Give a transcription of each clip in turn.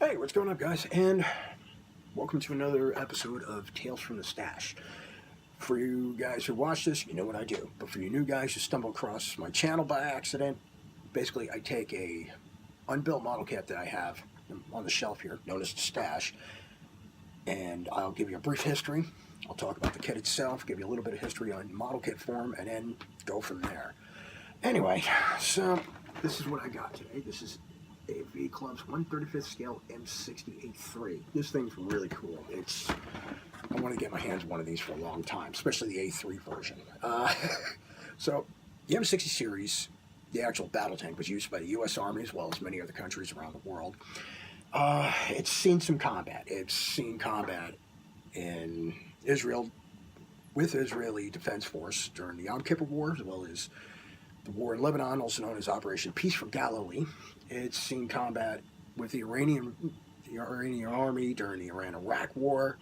Hey, what's going on, guys? And welcome to another episode of Tales from the Stash. For you guys who watch this, you know what I do. But for you new guys who stumble across my channel by accident, basically I take a unbuilt model kit that I have on the shelf here, known as the Stash, and I'll give you a brief history. I'll talk about the kit itself, give you a little bit of history on model kit form, and then go from there. Anyway, so this is what I got today. This is AFV Club's 1/35th scale M60A3. This thing's really cool. I want to get my hands on one of these for a long time, especially the A3 version. So the M60 series, the actual battle tank, was used by the U.S. Army as well as many other countries around the world. It's seen some combat. It's seen combat in Israel with Israeli Defense Force during the Yom Kippur War, as well as the war in Lebanon, also known as Operation Peace for Galilee. It's seen combat with the Iranian Army during the Iran-Iraq War,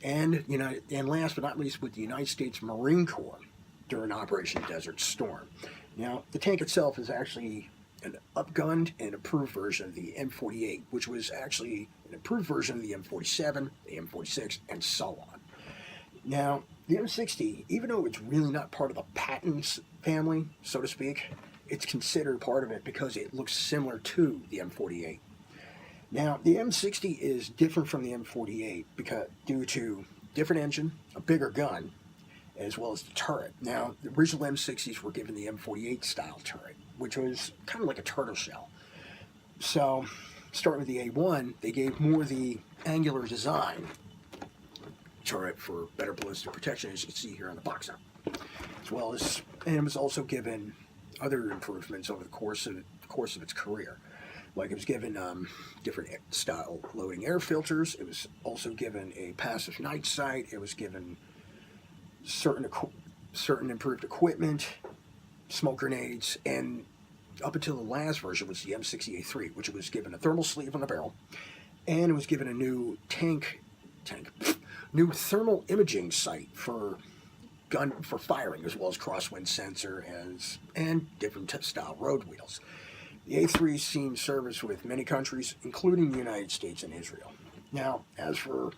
and last but not least with the United States Marine Corps during Operation Desert Storm. Now, the tank itself is actually an upgunned and improved version of the M48, which was actually an improved version of the M47, the M46, and so on. Now, the M60, even though it's really not part of the Patton family, so to speak, it's considered part of it because it looks similar to the M48. Now, the M60 is different from the M48 due to different engine, a bigger gun, as well as the turret. Now, the original M60s were given the M48 style turret, which was kind of like a turtle shell. So, starting with the A1, they gave more the angular design turret for better ballistic protection, as you can see here on the box art, as well as, and it was also given other improvements over the course of its career. Like, it was given different style loading air filters. It was also given a passive night sight. It was given certain improved equipment, smoke grenades, and up until the last version was the M60A3, which was given a thermal sleeve on the barrel, and it was given a new new thermal imaging sight for firing, as well as crosswind sensor and different style road wheels. The A3 has seen service with many countries, including the United States and Israel. Now, as for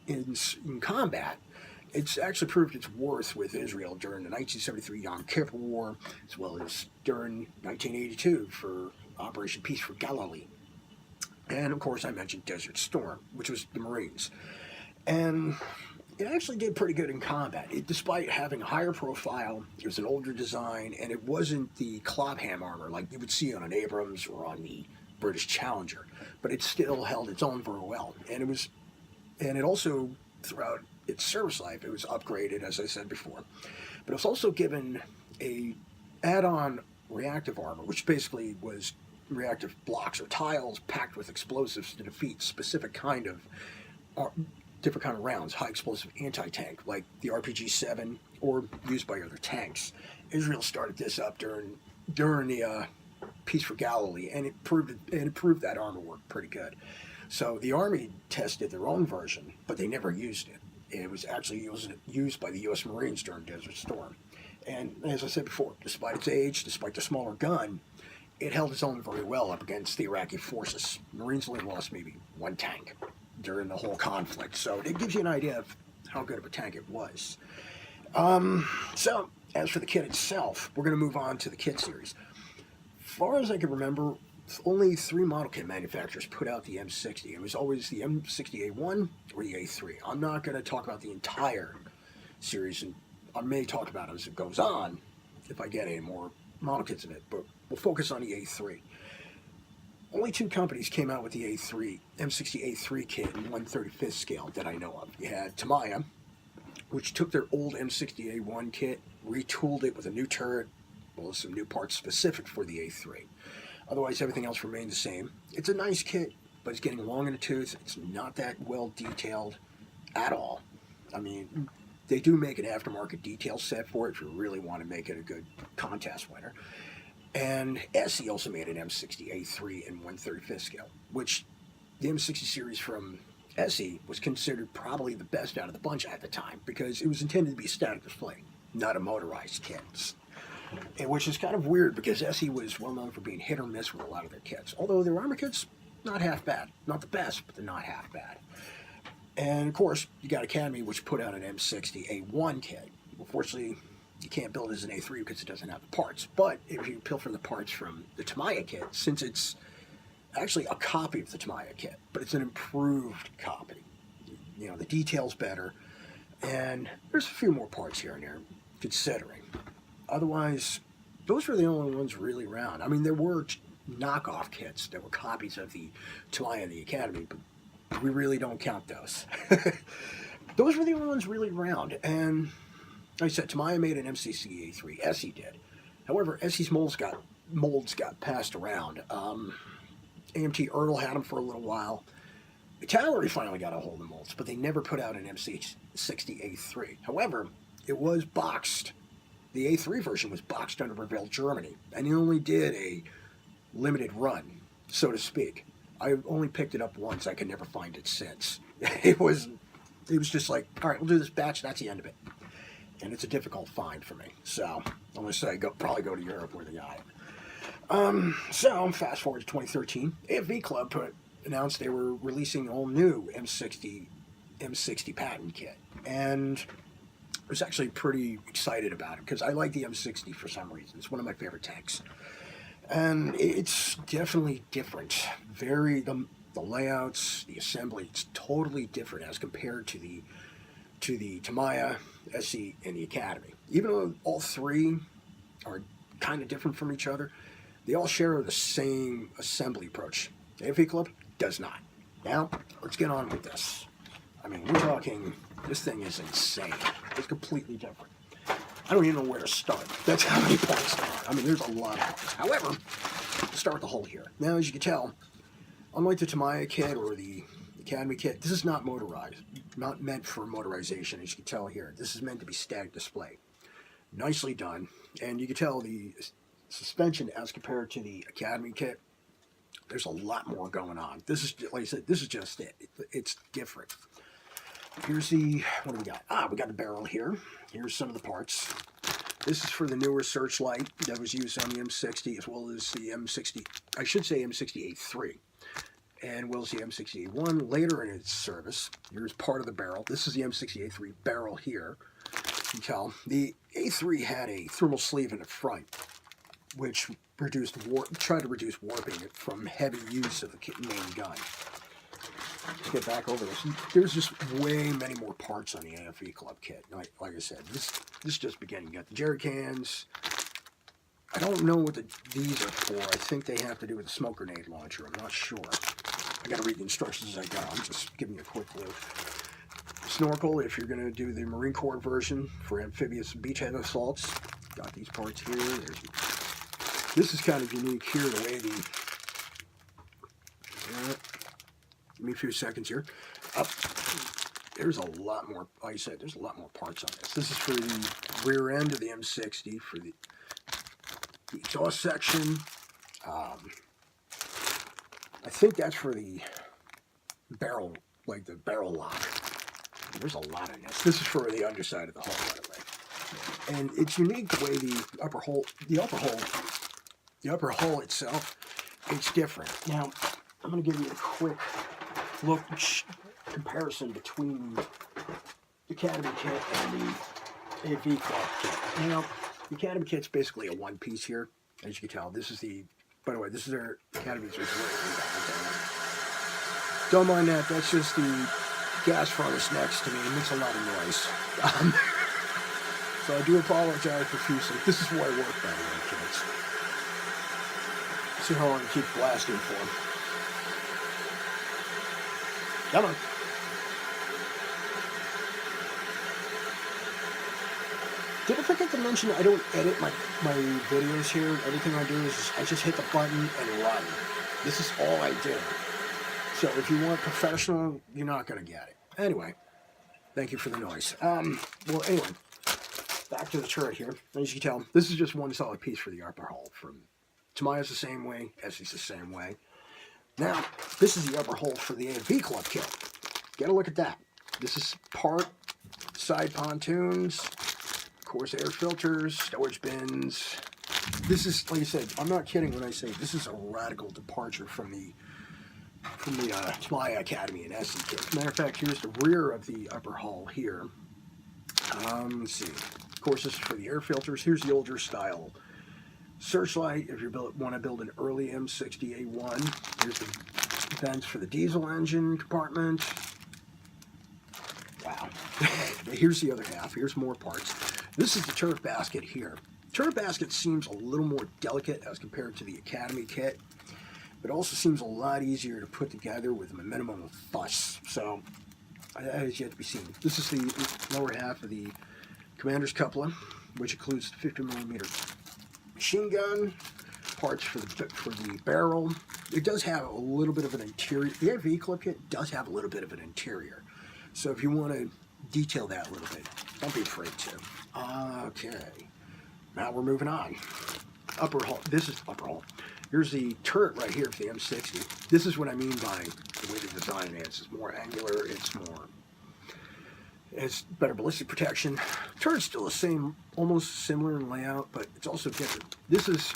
in combat, it's actually proved its worth with Israel during the 1973 Yom Kippur War, as well as during 1982 for Operation Peace for Galilee. And, of course, I mentioned Desert Storm, which was the Marines. And it actually did pretty good in combat. Despite having a higher profile, it was an older design, and it wasn't the Clobham armor like you would see on an Abrams or on the British Challenger. But it still held its own very well. And it also, throughout its service life, it was upgraded, as I said before. But it was also given a add-on reactive armor, which basically was reactive blocks or tiles packed with explosives to defeat different kind of rounds, high explosive anti-tank, like the RPG-7 or used by other tanks. Israel started this up during the Peace for Galilee, and it proved that armor worked pretty good. So the Army tested their own version, but they never used it. It was actually used by the U.S. Marines during Desert Storm. And as I said before, despite its age, despite the smaller gun, it held its own very well up against the Iraqi forces. Marines only lost maybe one tank during the whole conflict, so it gives you an idea of how good of a tank it was. So, as for the kit itself, we're going to move on to the kit series. As far as I can remember, only 3 model kit manufacturers put out the M60. It was always the M60A1 or the A3. I'm not going to talk about the entire series, and I may talk about it as it goes on if I get any more model kits of it, but we'll focus on the A3. Only 2 companies came out with the M60A3 kit in 1/35th scale that I know of. You had Tamiya, which took their old M60A1 kit, retooled it with a new turret, well, some new parts specific for the A3. Otherwise, everything else remained the same. It's a nice kit, but it's getting long in the tooth. It's not that well detailed at all. I mean, they do make an aftermarket detail set for it if you really want to make it a good contest winner. And SE also made an M60A3 in 1/35th scale, which the M60 series from SE was considered probably the best out of the bunch at the time because it was intended to be a static display, not a motorized kit. Which is kind of weird because SE was well known for being hit or miss with a lot of their kits. Although their armor kits not half bad. Not the best, but they're not half bad. And of course, you got Academy, which put out an M60A1 kit. Unfortunately, you can't build it as an A3 because it doesn't have the parts. But if you pilfer the parts from the Tamiya kit, since it's actually a copy of the Tamiya kit, but it's an improved copy. You know, the detail's better, and there's a few more parts here and there, considering. Otherwise, those were the only ones really around. I mean, there were knockoff kits that were copies of the Tamiya and the Academy, but we really don't count those. Those were the only ones really around, and like I said, Tamiya made an MCCA3. Essie did. However, Essie's molds got passed around. AMT Ertl had them for a little while. Tallery finally got a hold of the molds, but they never put out an MC60A3. However, it was boxed. The A3 version was boxed under Revell Germany, and it only did a limited run, so to speak. I only picked it up once. I could never find it since. It was just like, all right, we'll do this batch. That's the end of it. And it's a difficult find for me. So unless I probably go to Europe where they got it. So fast forward to 2013, AFV Club announced they were releasing an all new M60 Patton kit, and I was actually pretty excited about it because I like the M60 for some reason. It's one of my favorite tanks, and it's definitely different. The layouts, the assembly, it's totally different as compared to the Tamiya, SE, and the Academy. Even though all three are kind of different from each other, they all share the same assembly approach. AFV Club does not. Now, let's get on with this. I mean, we're talking, this thing is insane. It's completely different. I don't even know where to start. That's how many parts there are. I mean, there's a lot of parts. However, let's start with the whole here. Now, as you can tell, unlike the Tamiya kit or the Academy kit, this is not motorized, not meant for motorization, as you can tell here. This is meant to be static display. Nicely done. And you can tell the suspension as compared to the Academy kit, there's a lot more going on. This is, like I said, this is just it. It's different. Here's what do we got? We got the barrel here. Here's some of the parts. This is for the newer Searchlight that was used on the M60, as well as the M60, I should say M60A3. And we'll see M60A1 later in its service. Here's part of the barrel. This is the M60A3 barrel here. You can tell the A3 had a thermal sleeve in the front, which tried to reduce warping from heavy use of the main gun. Let's get back over this. There's just way many more parts on the AFV Club kit. Like I said, this is just beginning. You got the jerry cans. I don't know what these are for. I think they have to do with the smoke grenade launcher. I'm not sure. I got to read the instructions as I go. I'm just giving you a quick look. Snorkel, if you're going to do the Marine Corps version for amphibious beachhead assaults. Got these parts here. This is kind of unique here, the way give me a few seconds here. There's a lot more, like I said, there's a lot more parts on this. This is for the rear end of the M60, for the exhaust section. I think that's for the barrel, like the barrel lock. There's a lot in this. This is for the underside of the hull, by the way. And it's unique the way the upper hull itself, it's different. Now, I'm going to give you a quick look comparison between the Academy kit and the AFV Club kit. Now, the Academy kit's basically a one piece here. As you can tell, this is by the way, this is our Academy's reserve. Don't mind that, that's just the gas furnace next to me. It makes a lot of noise. So I do apologize profusely. This is where I work, by the way, kids. See how long I keep blasting for. Come on. Did I forget to mention I don't edit my videos here? Everything I do is I just hit the button and run. This is all I do. So if you want professional, you're not going to get it. Anyway, thank you for the noise. Well, anyway, back to the turret here. As you can tell, this is just one solid piece for the upper hull. From Tamiya's the same way, Essie's the same way. Now, this is the upper hull for the AFV Club kit. Get a look at that. This is part side pontoons, of course, air filters, storage bins. This is, like I said, I'm not kidding when I say this is a radical departure from the from the Tamaya Academy in SC kit. As a matter of fact, here's the rear of the upper hull here. Let's see. Of course, this is for the air filters. Here's the older style searchlight. If you want to build an early M60A1, here's the vents for the diesel engine compartment. Wow. Here's the other half. Here's more parts. This is the turret basket here. Turret basket seems a little more delicate as compared to the Academy kit, but also seems a lot easier to put together with a minimum of fuss. So that is yet to be seen. This is the lower half of the commander's coupler, which includes the 50mm machine gun, parts for the barrel. It does have a little bit of an interior. The AFV Club kit does have a little bit of an interior. So if you want to detail that a little bit, don't be afraid to. Okay, now we're moving on. Upper hull. This is upper hull. Here's the turret right here for the M60. This is what I mean by the way the design is. It's more angular. It's better ballistic protection. Turret's still the same, almost similar in layout, but it's also different. This is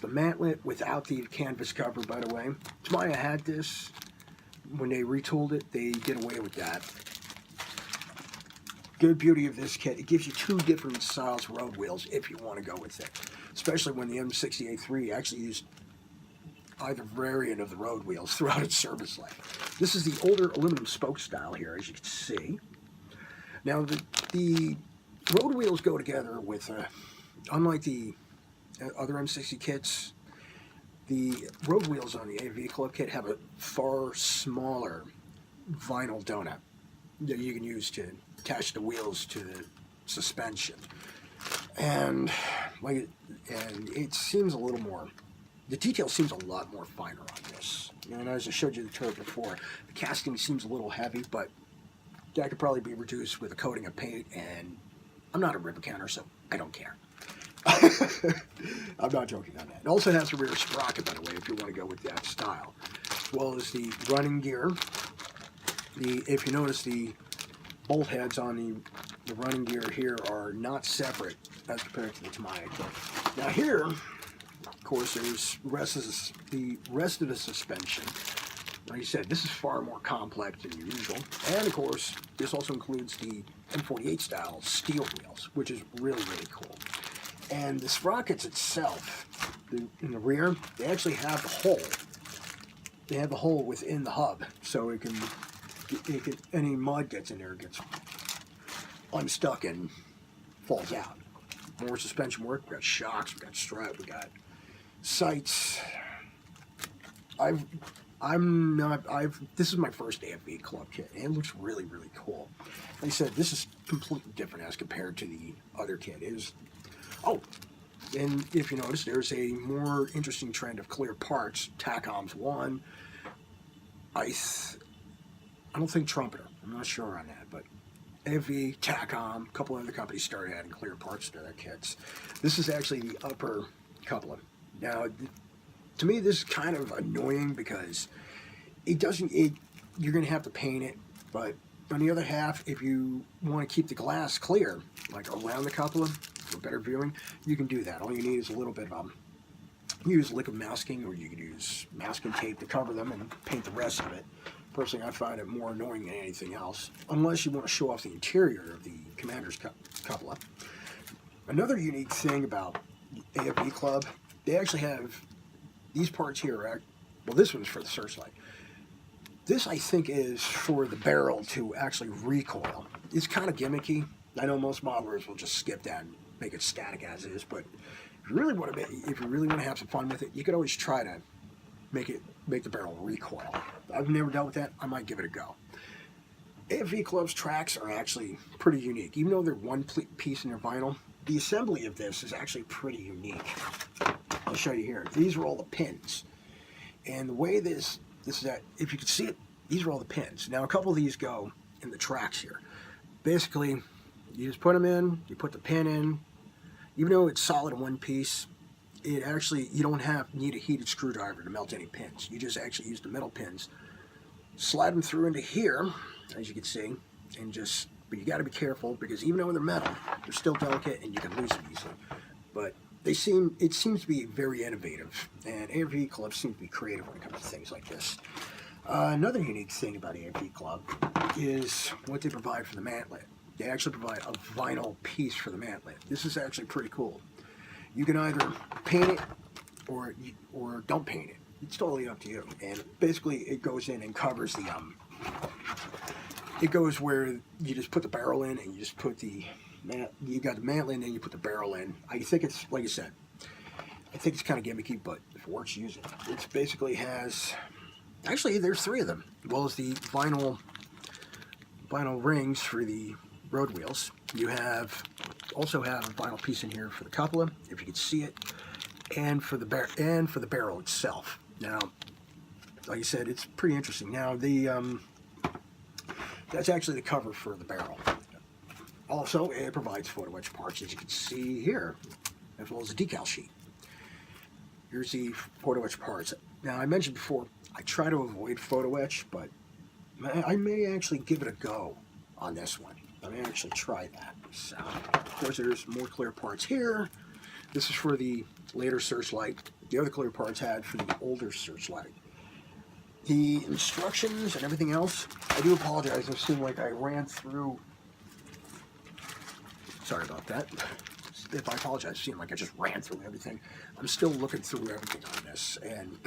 the mantlet without the canvas cover, by the way. Tamaya had this. When they retooled it, they did away with that. Good beauty of this kit, it gives you two different styles of road wheels if you want to go with it. Especially when the M60A3 actually used either variant of the road wheels throughout its service life. This is the older aluminum spoke style here, as you can see. Now, the road wheels go together with, unlike the other M60 kits, the road wheels on the AFV Club kit have a far smaller vinyl donut that you can use to attach the wheels to the suspension. And it seems a little more, the detail seems a lot more finer on this. And as I showed you the turret before, the casting seems a little heavy, but that could probably be reduced with a coating of paint, and I'm not a ripper counter, so I don't care. I'm not joking on that. It also has a rear sprocket, by the way, if you want to go with that style, as well as the running gear. If you notice, the bolt heads on the running gear here are not separate as compared to the Tamaya kit. Now here, of course, there's the rest of the suspension. Like I said, this is far more complex than usual. And of course, this also includes the M48 style steel wheels, which is really, really cool. And the sprockets itself, in the rear, they actually have the hole. They have the hole within the hub, so any mud gets in there, gets unstuck and falls out. More suspension work. We got shocks. We got strut. We got sights. This is my first AFV Club kit, and it looks really, really cool. Like I said, this is completely different as compared to the other kit. Oh, and if you notice, there's a more interesting trend of clear parts. TACOM's one. I don't think Trumpeter. I'm not sure on that, but AFV, TACOM, a couple other companies started adding clear parts to their kits. This is actually the upper coupler. Now, to me, this is kind of annoying because you're going to have to paint it, but on the other half, if you want to keep the glass clear, like around the coupler, for better viewing, you can do that. All you need is a little bit of use liquid masking, or you can use masking tape to cover them and paint the rest of it. Personally, I find it more annoying than anything else, unless you want to show off the interior of the commander's coupler. Another unique thing about the AFV Club, they actually have these parts here. Well, this one's for the searchlight. This, I think, is for the barrel to actually recoil. It's kind of gimmicky. I know most modelers will just skip that and make it static as is, but if you really want to have some fun with it, you could always try to make the barrel recoil. I've never dealt with that. I might give it a go. AFV Club's tracks are actually pretty unique. Even though they're one piece in their vinyl, the assembly of this is actually pretty unique. I'll show you here. These are all the pins. And the way this is that, if you can see it, these are all the pins. Now, a couple of these go in the tracks here. Basically, you just put them in, you put the pin in. Even though it's solid in one piece, you don't need a heated screwdriver to melt any pins. You just actually use the metal pins, slide them through into here, as you can see, but you got to be careful because even though they're metal, they're still delicate and you can lose them easily. But it seems to be very innovative, and AFV Club seems to be creative when it comes to things like this. Another unique thing about AFV Club is what they provide for the mantlet. They actually provide a vinyl piece for the mantlet. This is actually pretty cool. You can either paint it or don't paint it. It's totally up to you. And basically, it goes in and covers the It goes where you just put the barrel in, and you just put you got the mantlet in, and you put the barrel in. I think it's, like I said, I think it's kind of gimmicky, but if it works, use it. It basically has, actually, there's 3 of them, as well as the vinyl rings for the road wheels. You also have a vinyl piece in here for the cupola, if you can see it, and for the barrel itself. Now, like I said, it's pretty interesting. Now, that's actually the cover for the barrel. Also, it provides photo etch parts, as you can see here, as well as a decal sheet. Here's the photo etch parts. Now, I mentioned before, I try to avoid photo etch, but I may actually give it a go on this one. I may actually try that. So, of course, there's more clear parts here. This is for the later Searchlight. The other clear parts had for the older Searchlight. The instructions and everything else, I do apologize. It seemed like I ran through. Sorry about that. If I apologize, it seemed like I just ran through everything. I'm still looking through everything on this, and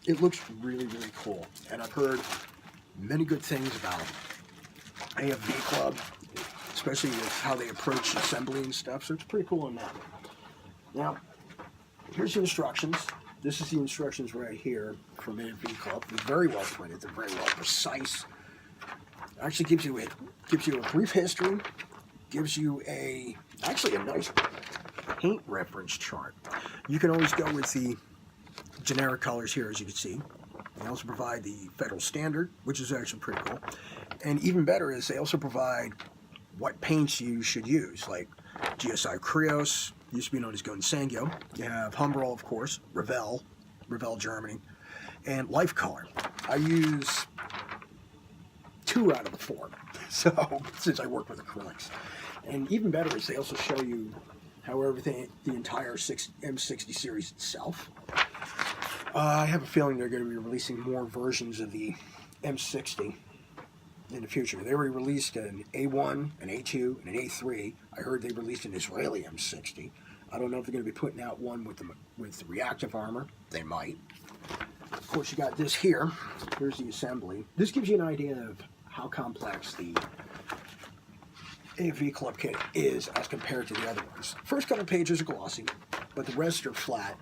it looks really, really cool. And I've heard many good things about AFV Club, especially with how they approach assembly and stuff, so it's pretty cool on that. Now, here's the instructions. This is the instructions right here from AFV Club. They're very well printed. They're very well precise. It actually gives you a brief history. Gives you actually a nice paint reference chart. You can always go with the generic colors here, as you can see. They also provide the federal standard, which is actually pretty cool. And even better is they also provide what paints you should use, like GSI Krios, used to be known as Golden Sangyo. You have Humbrol, of course, Revell, Germany, and Life Color. I use 2 out of the 4, so since I work with acrylics. And even better is they also show you how everything, the entire M60 series itself. I have a feeling they're going to be releasing more versions of the M60 in the future. They already released an A1, an A2, and an A3. I heard they released an Israeli M60. I don't know if they're going to be putting out one with the reactive armor. They might. Of course, you got this here. Here's the assembly. This gives you an idea of how complex the AFV Club kit is as compared to the other ones. First couple pages are glossy, but the rest are flat,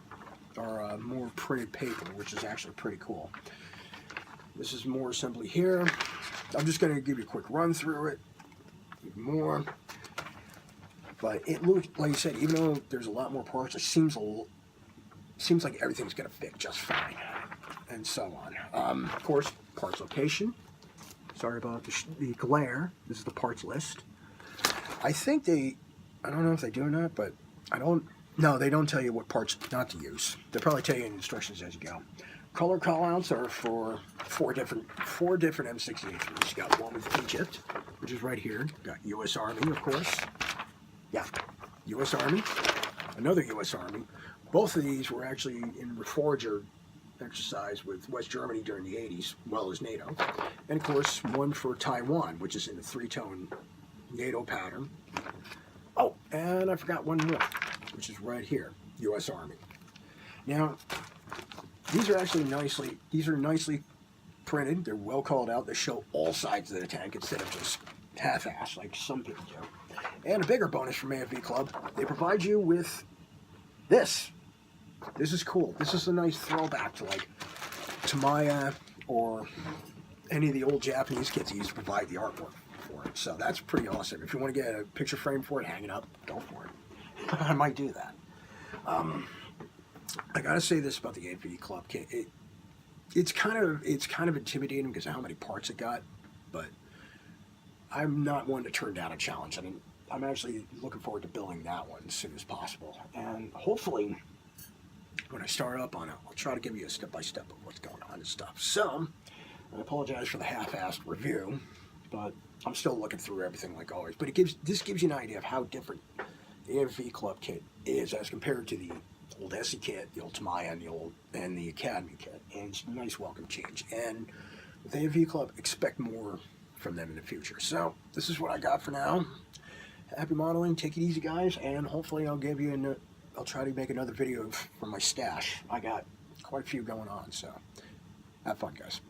or more printed paper, which is actually pretty cool. This is more assembly here. I'm just going to give you a quick run through it. Even more. But it looks, like I said, even though there's a lot more parts, it seems like everything's going to fit just fine. And so on. Of course, parts location. Sorry about the glare. This is the parts list. I think I don't know if they do or not, but no, they don't tell you what parts not to use. They'll probably tell you in instructions as you go. Color callouts are for four different M68s. You got one with Egypt, which is right here. You got U.S. Army, of course. Yeah, U.S. Army. Another U.S. Army. Both of these were actually in Reforger exercise with West Germany during the 80s, as well as NATO. And, of course, one for Taiwan, which is in the 3-tone NATO pattern. Oh, and I forgot one more, which is right here, U.S. Army. Now, these are nicely printed. They're well called out. They show all sides of the tank instead of just half-assed like some people do. And a bigger bonus from AFV Club, they provide you with this. This is cool. This is a nice throwback to like Tamiya or any of the old Japanese kits that used to provide the artwork for it. So that's pretty awesome. If you want to get a picture frame for it, hang it up, go for it. I might do that. I gotta say this about the AFV Club kit. It's kind of intimidating because of how many parts it got, but I'm not one to turn down a challenge. I mean, I'm actually looking forward to building that one as soon as possible. And hopefully, when I start up on it, I'll try to give you a step-by-step of what's going on and stuff. So, I apologize for the half-assed review, but I'm still looking through everything like always. But this gives you an idea of how different the AFV Club kit is as compared to the old SE kit, the old Tamaya, and the Academy kit. And it's a nice welcome change. And with AFV Club, expect more from them in the future. So this is what I got for now. Happy modeling. Take it easy, guys, and hopefully I'll try to make another video from my stash. I got quite a few going on, so have fun, guys.